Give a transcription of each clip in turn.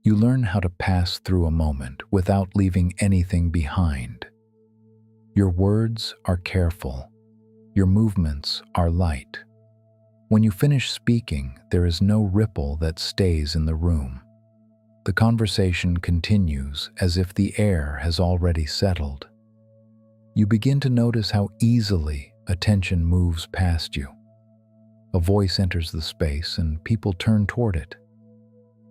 You learn how to pass through a moment without leaving anything behind. Your words are careful. Your movements are light. When you finish speaking, there is no ripple that stays in the room. The conversation continues as if the air has already settled. You begin to notice how easily attention moves past you. A voice enters the space and people turn toward it.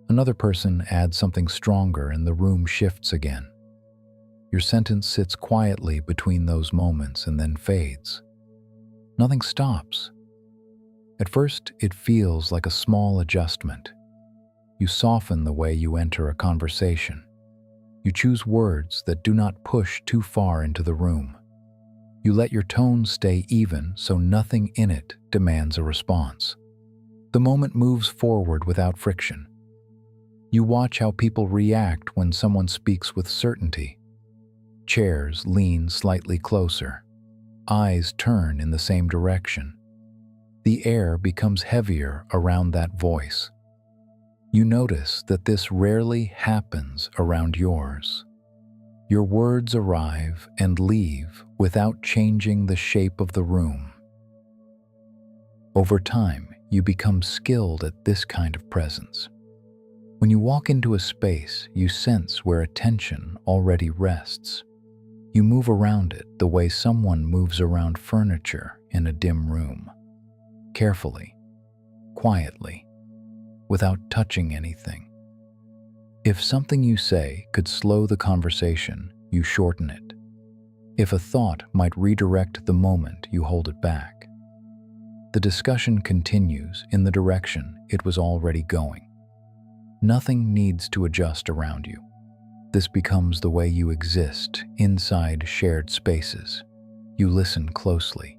Another person adds something stronger and the room shifts again. Your sentence sits quietly between those moments and then fades. Nothing stops. At first, it feels like a small adjustment. You soften the way you enter a conversation. You choose words that do not push too far into the room. You let your tone stay even so nothing in it demands a response. The moment moves forward without friction. You watch how people react when someone speaks with certainty. Chairs lean slightly closer. Eyes turn in the same direction. The air becomes heavier around that voice. You notice that this rarely happens around yours. Your words arrive and leave without changing the shape of the room. Over time, you become skilled at this kind of presence. When you walk into a space, you sense where attention already rests. You move around it the way someone moves around furniture in a dim room. Carefully, quietly, without touching anything. If something you say could slow the conversation, you shorten it. If a thought might redirect the moment, you hold it back. The discussion continues in the direction it was already going. Nothing needs to adjust around you. This becomes the way you exist inside shared spaces. You listen closely.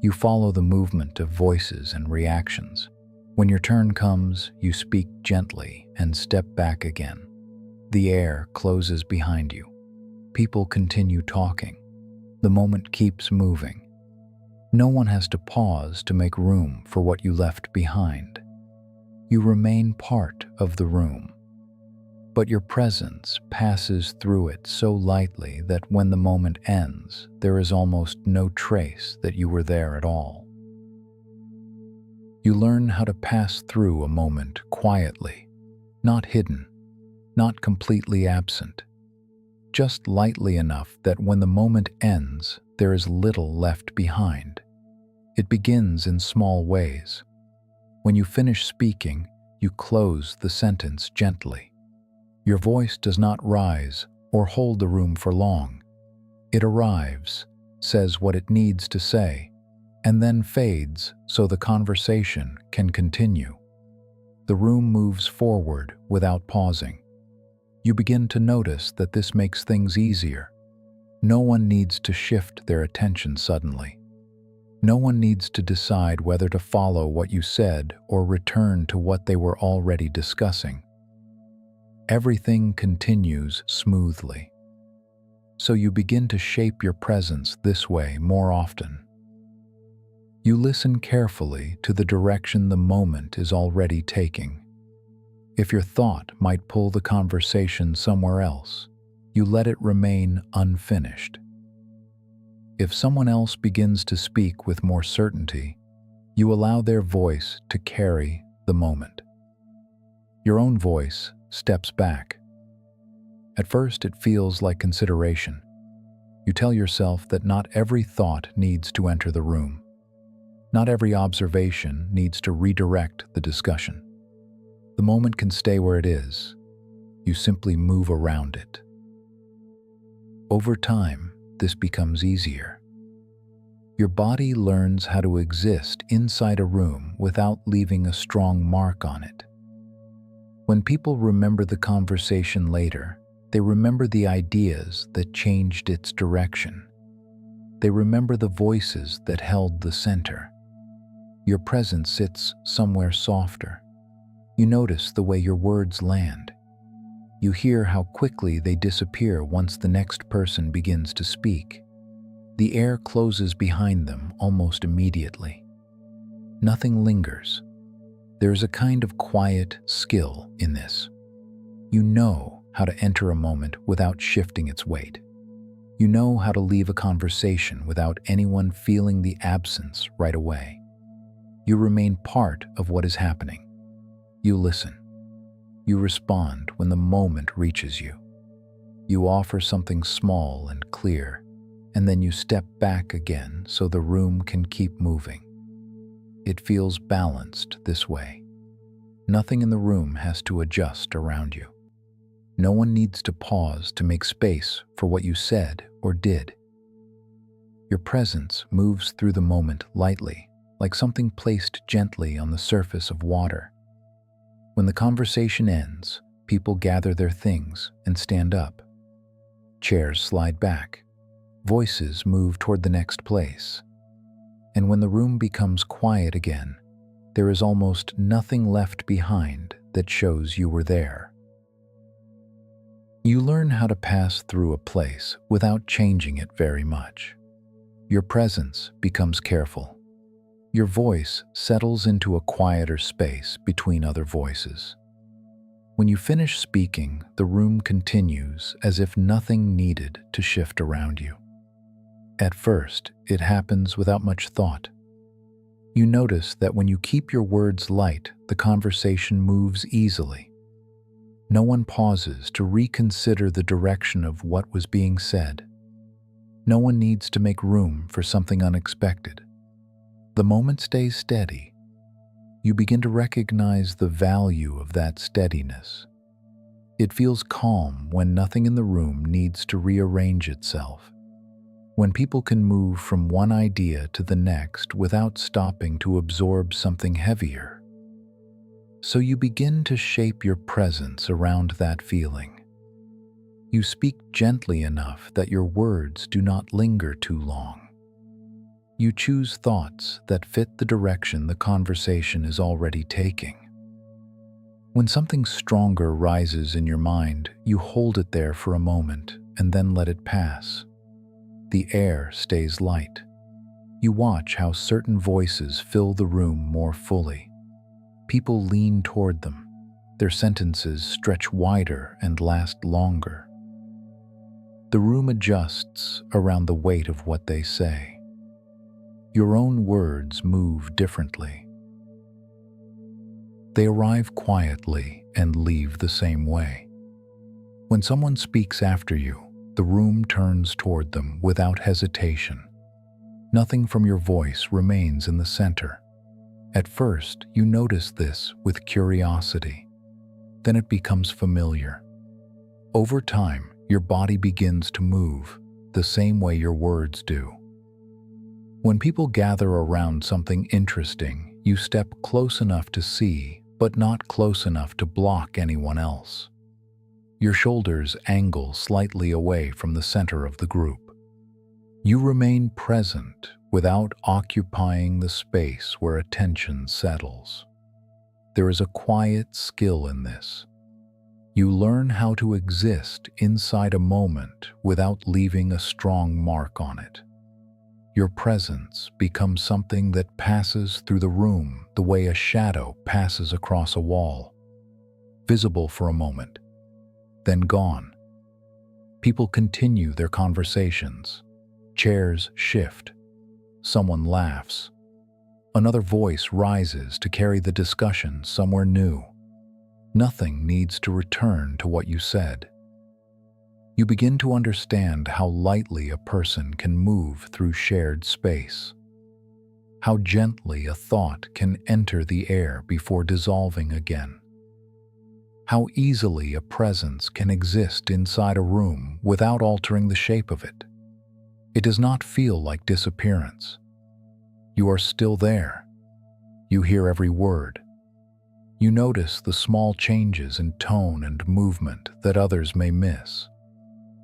You follow the movement of voices and reactions. When your turn comes, you speak gently and step back again. The air closes behind you. People continue talking. The moment keeps moving. No one has to pause to make room for what you left behind. You remain part of the room, but your presence passes through it so lightly that when the moment ends, there is almost no trace that you were there at all. You learn how to pass through a moment quietly, not hidden, not completely absent, just lightly enough that when the moment ends, there is little left behind. It begins in small ways. When you finish speaking, you close the sentence gently. Your voice does not rise or hold the room for long. It arrives, says what it needs to say, and then fades so the conversation can continue. The room moves forward without pausing. You begin to notice that this makes things easier. No one needs to shift their attention suddenly. No one needs to decide whether to follow what you said or return to what they were already discussing. Everything continues smoothly. So you begin to shape your presence this way more often. You listen carefully to the direction the moment is already taking. If your thought might pull the conversation somewhere else, you let it remain unfinished. If someone else begins to speak with more certainty, you allow their voice to carry the moment. Your own voice steps back. At first, it feels like consideration. You tell yourself that not every thought needs to enter the room. Not every observation needs to redirect the discussion. The moment can stay where it is. You simply move around it. Over time, this becomes easier. Your body learns how to exist inside a room without leaving a strong mark on it. When people remember the conversation later, they remember the ideas that changed its direction. They remember the voices that held the center. Your presence sits somewhere softer. You notice the way your words land. You hear how quickly they disappear once the next person begins to speak. The air closes behind them almost immediately. Nothing lingers. There is a kind of quiet skill in this. You know how to enter a moment without shifting its weight. You know how to leave a conversation without anyone feeling the absence right away. You remain part of what is happening. You listen. You respond when the moment reaches you. You offer something small and clear, and then you step back again so the room can keep moving. It feels balanced this way. Nothing in the room has to adjust around you. No one needs to pause to make space for what you said or did. Your presence moves through the moment lightly, like something placed gently on the surface of water. When the conversation ends, people gather their things and stand up. Chairs slide back. Voices move toward the next place. And when the room becomes quiet again, there is almost nothing left behind that shows you were there. You learn how to pass through a place without changing it very much. Your presence becomes careful. Your voice settles into a quieter space between other voices. When you finish speaking, the room continues as if nothing needed to shift around you. At first, it happens without much thought. You notice that when you keep your words light, the conversation moves easily. No one pauses to reconsider the direction of what was being said. No one needs to make room for something unexpected. The moment stays steady. You begin to recognize the value of that steadiness. It feels calm when nothing in the room needs to rearrange itself. When people can move from one idea to the next without stopping to absorb something heavier. So you begin to shape your presence around that feeling. You speak gently enough that your words do not linger too long. You choose thoughts that fit the direction the conversation is already taking. When something stronger rises in your mind, you hold it there for a moment and then let it pass. The air stays light. You watch how certain voices fill the room more fully. People lean toward them. Their sentences stretch wider and last longer. The room adjusts around the weight of what they say. Your own words move differently. They arrive quietly and leave the same way. When someone speaks after you, the room turns toward them without hesitation. Nothing from your voice remains in the center. At first, you notice this with curiosity. Then it becomes familiar. Over time, your body begins to move, the same way your words do. When people gather around something interesting, you step close enough to see, but not close enough to block anyone else. Your shoulders angle slightly away from the center of the group. You remain present without occupying the space where attention settles. There is a quiet skill in this. You learn how to exist inside a moment without leaving a strong mark on it. Your presence becomes something that passes through the room the way a shadow passes across a wall, visible for a moment, then gone. People continue their conversations. Chairs shift. Someone laughs. Another voice rises to carry the discussion somewhere new. Nothing needs to return to what you said. You begin to understand how lightly a person can move through shared space. How gently a thought can enter the air before dissolving again. How easily a presence can exist inside a room without altering the shape of it. It does not feel like disappearance. You are still there. You hear every word. You notice the small changes in tone and movement that others may miss.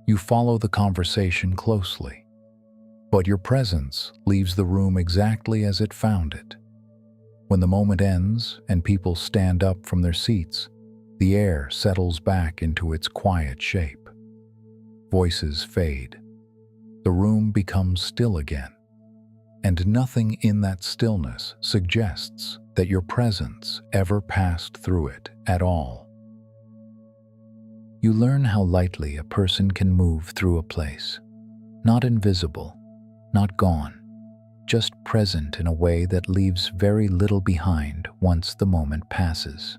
You follow the conversation closely, but your presence leaves the room exactly as it found it. When the moment ends and people stand up from their seats, the air settles back into its quiet shape. Voices fade. The room becomes still again, and nothing in that stillness suggests that your presence ever passed through it at all. You learn how lightly a person can move through a place. Not invisible, not gone, just present in a way that leaves very little behind once the moment passes.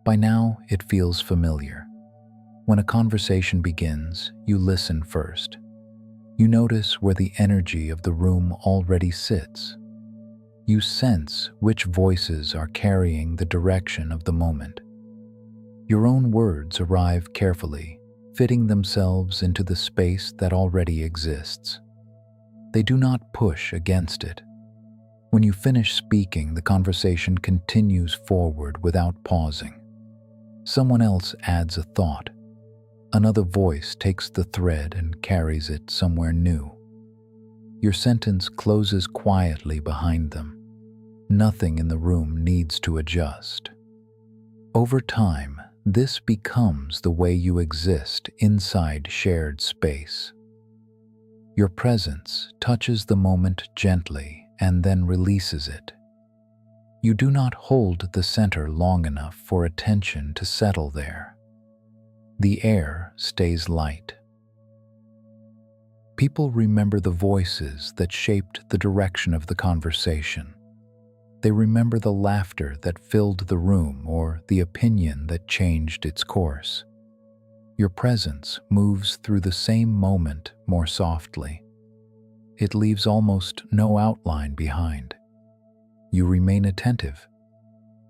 By now, it feels familiar. When a conversation begins, you listen first. You notice where the energy of the room already sits. You sense which voices are carrying the direction of the moment. Your own words arrive carefully, fitting themselves into the space that already exists. They do not push against it. When you finish speaking, the conversation continues forward without pausing. Someone else adds a thought. Another voice takes the thread and carries it somewhere new. Your sentence closes quietly behind them. Nothing in the room needs to adjust. Over time, this becomes the way you exist inside shared space. Your presence touches the moment gently and then releases it. You do not hold the center long enough for attention to settle there. The air stays light. People remember the voices that shaped the direction of the conversation. They remember the laughter that filled the room or the opinion that changed its course. Your presence moves through the same moment more softly. It leaves almost no outline behind. You remain attentive.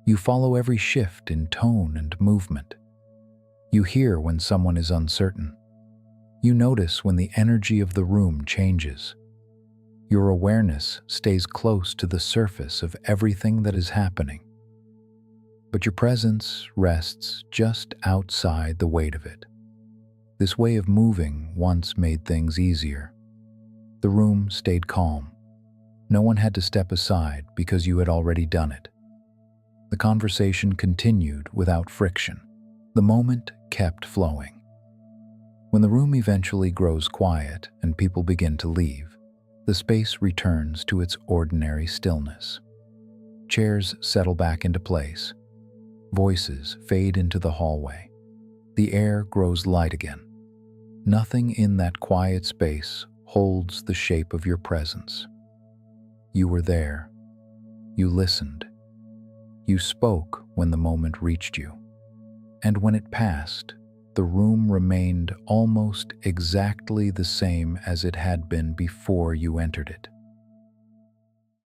You follow every shift in tone and movement. You hear when someone is uncertain. You notice when the energy of the room changes. Your awareness stays close to the surface of everything that is happening. But your presence rests just outside the weight of it. This way of moving once made things easier. The room stayed calm. No one had to step aside because you had already done it. The conversation continued without friction. The moment kept flowing. When the room eventually grows quiet and people begin to leave, the space returns to its ordinary stillness. Chairs settle back into place. Voices fade into the hallway. The air grows light again. Nothing in that quiet space holds the shape of your presence. You were there. You listened. You spoke when the moment reached you. And when it passed, the room remained almost exactly the same as it had been before you entered it.